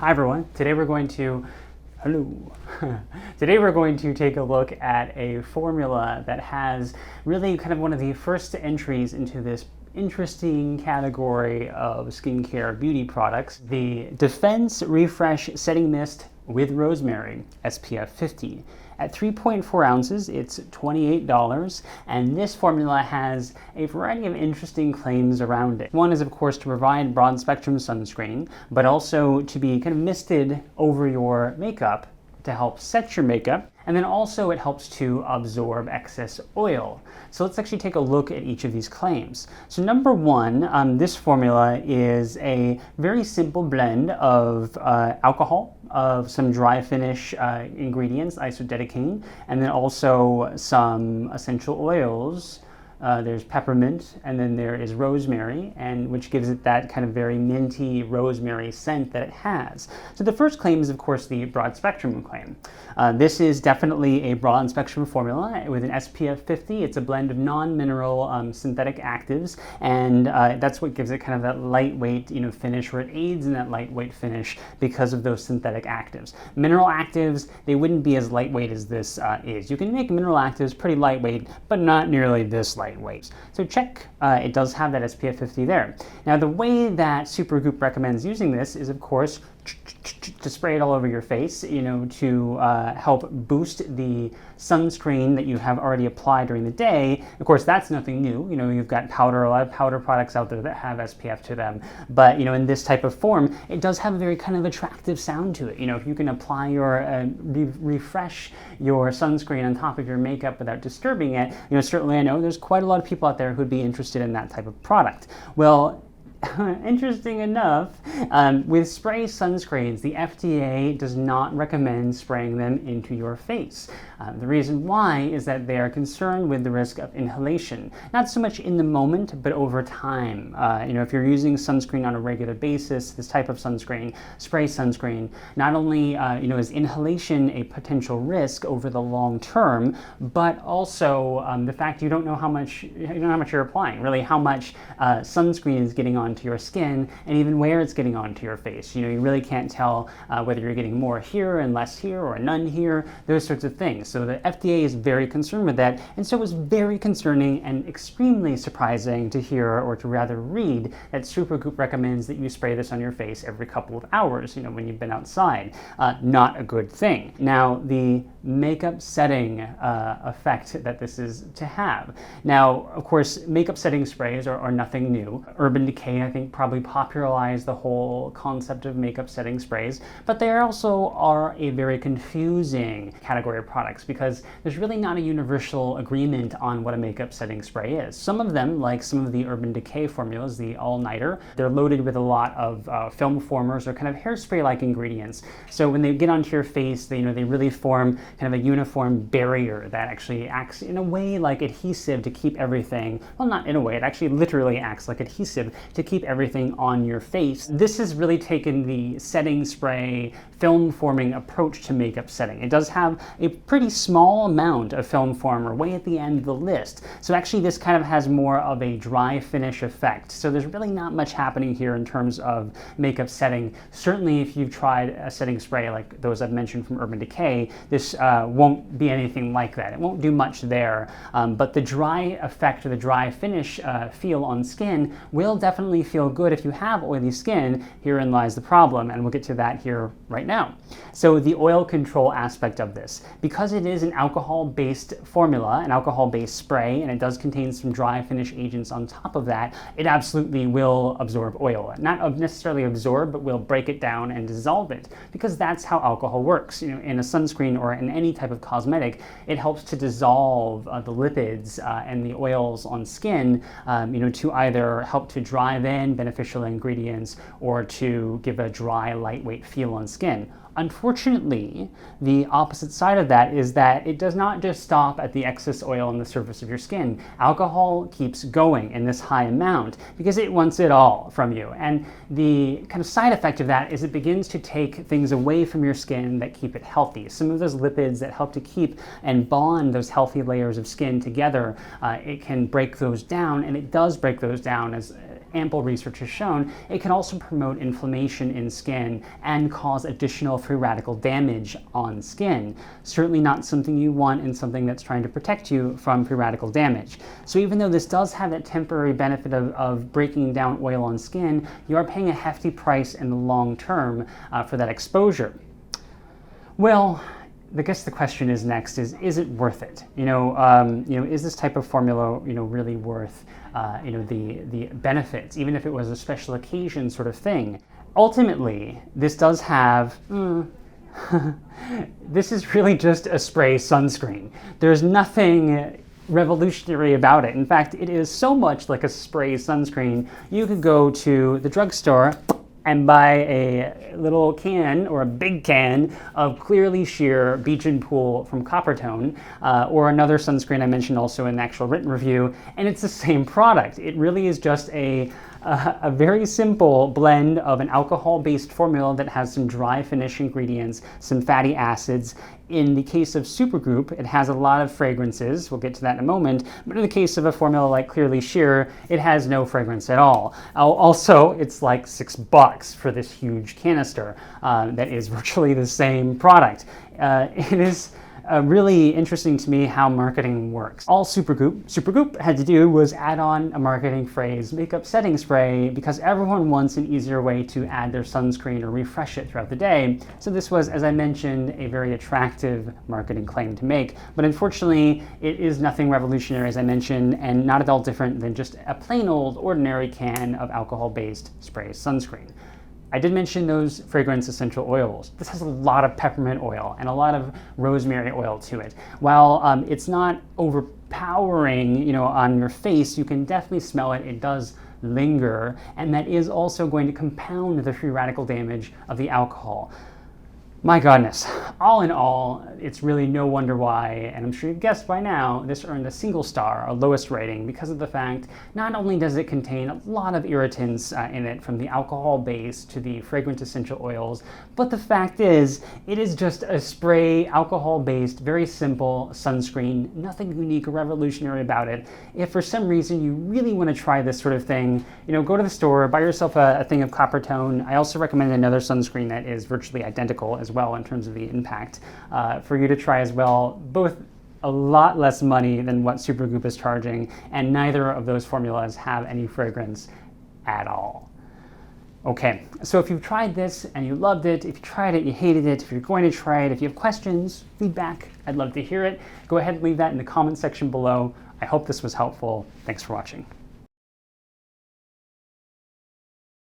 Hi everyone. Today we're going to Today we're going to take a look at a formula that has really kind of one of the first entries into this interesting category of skincare beauty products, the Defense Refresh Setting Mist with Rosemary SPF 50. At 3.4 ounces, it's $28, and this formula has a variety of interesting claims around it. One is, of course, to provide broad spectrum sunscreen, but also to be kind of misted over your makeup to help set your makeup, and then also it helps to absorb excess oil. So let's actually take a look at each of these claims. So number one, this formula is a very simple blend of alcohol, of some dry finish ingredients, isodedicane, and then also some essential oils. There's peppermint, and then there is rosemary, and which gives it that kind of very minty rosemary scent that it has. So the first claim is, of course, the broad spectrum claim. This is definitely a broad spectrum formula with an SPF 50. It's a blend of non-mineral synthetic actives, and that's what gives it kind of that lightweight, finish, where it aids in that lightweight finish because of those synthetic actives. Mineral actives, they wouldn't be as lightweight as this is. You can make mineral actives pretty lightweight, but not nearly this lightweight. So check, it does have that SPF 50 there. Now the way that Supergoop recommends using this is, of course, to spray it all over your face, to help boost the sunscreen that you have already applied during the day. Of course, that's nothing new. You've got powder, a lot of powder products out there that have SPF to them. But, in this type of form, it does have a very kind of attractive sound to it. If you can apply your, refresh your sunscreen on top of your makeup without disturbing it, certainly I know there's quite a lot of people out there who'd be interested in that type of product. Well, interesting enough, with spray sunscreens, the FDA does not recommend spraying them into your face. The reason why is that they are concerned with the risk of inhalation, not so much in the moment, but over time. If you're using sunscreen on a regular basis, this type of sunscreen, spray sunscreen, not only is inhalation a potential risk over the long term, but also the fact you don't know how much you're applying, really how much sunscreen is getting onto your skin, and even where it's getting onto your face. You really can't tell whether you're getting more here and less here or none here, those sorts of things. So the FDA is very concerned with that, and so it was very concerning and extremely surprising to hear, or to rather read, that Supergoop recommends that you spray this on your face every couple of hours, when you've been outside. Not a good thing. Now, the makeup setting effect that this is to have. Now, of course, makeup setting sprays are nothing new. Urban Decay, I think, probably popularized the whole concept of makeup setting sprays, but they also are a very confusing category of products because there's really not a universal agreement on what a makeup setting spray is. Some of them, like some of the Urban Decay formulas, the all-nighter, they're loaded with a lot of film formers or kind of hairspray-like ingredients. So when they get onto your face, they really form kind of a uniform barrier that actually acts in a way like adhesive to keep everything, well, not in a way, it actually literally acts like adhesive to keep everything on your face. This has really taken the setting spray, film forming approach to makeup setting. It does have a pretty small amount of film former way at the end of the list. So actually this kind of has more of a dry finish effect. So there's really not much happening here in terms of makeup setting. Certainly if you've tried a setting spray like those I've mentioned from Urban Decay, this won't be anything like that. It won't do much there. But the dry effect or the dry finish feel on skin will definitely feel good if you have oily skin. Herein lies the problem, and we'll get to that here right now. So the oil control aspect of this, because it is an alcohol-based formula, an alcohol-based spray, and it does contain some dry finish agents on top of that, it absolutely will absorb oil. Not necessarily absorb, but will break it down and dissolve it, because that's how alcohol works. In a sunscreen or in any type of cosmetic, it helps to dissolve the lipids and the oils on skin, to either help to drive in beneficial ingredients or to give a dry, lightweight feel on skin. Unfortunately, the opposite side of that is that it does not just stop at the excess oil on the surface of your skin. Alcohol keeps going in this high amount because it wants it all from you. And the kind of side effect of that is it begins to take things away from your skin that keep it healthy. Some of those lipids that help to keep and bond those healthy layers of skin together, it can break those down, and it does break those down ample research has shown, it can also promote inflammation in skin and cause additional free radical damage on skin. Certainly not something you want in something that's trying to protect you from free radical damage. So even though this does have that temporary benefit of breaking down oil on skin, you are paying a hefty price in the long term for that exposure. Well, I guess the question is next is it worth it? Is this type of formula, really worth, the benefits, even if it was a special occasion sort of thing? Ultimately, this does have, this is really just a spray sunscreen. There's nothing revolutionary about it. In fact, it is so much like a spray sunscreen, you could go to the drugstore and buy a little can or a big can of Clearly Sheer Beach and Pool from Coppertone, or another sunscreen I mentioned also in the actual written review, and it's the same product. It really is just a very simple blend of an alcohol-based formula that has some dry finish ingredients, some fatty acids. In the case of Supergoop, it has a lot of fragrances. We'll get to that in a moment. But in the case of a formula like Clearly Sheer, it has no fragrance at all. Also, it's like $6 for this huge canister that is virtually the same product. It is really interesting to me how marketing works. All Supergoop had to do was add on a marketing phrase, makeup setting spray, because everyone wants an easier way to add their sunscreen or refresh it throughout the day. So this was, as I mentioned, a very attractive marketing claim to make. But unfortunately, it is nothing revolutionary, as I mentioned, and not at all different than just a plain old ordinary can of alcohol-based spray sunscreen. I did mention those fragrance essential oils. This has a lot of peppermint oil and a lot of rosemary oil to it. While it's not overpowering, on your face, you can definitely smell it. It does linger, and that is also going to compound the free radical damage of the alcohol. My goodness, all in all, it's really no wonder why, and I'm sure you've guessed by now, this earned a single star, our lowest rating, because of the fact not only does it contain a lot of irritants in it, from the alcohol base to the fragrance essential oils, but the fact is, it is just a spray, alcohol-based, very simple sunscreen, nothing unique or revolutionary about it. If for some reason you really want to try this sort of thing, go to the store, buy yourself a thing of Coppertone. I also recommend another sunscreen that is virtually identical as well in terms of the impact for you to try as well. Both a lot less money than what Supergoop is charging, and neither of those formulas have any fragrance at all. Okay, so if you've tried this and you loved it, if you tried it, you hated it, if you're going to try it, if you have questions, feedback, I'd love to hear it. Go ahead and leave that in the comment section below. I hope this was helpful. Thanks for watching.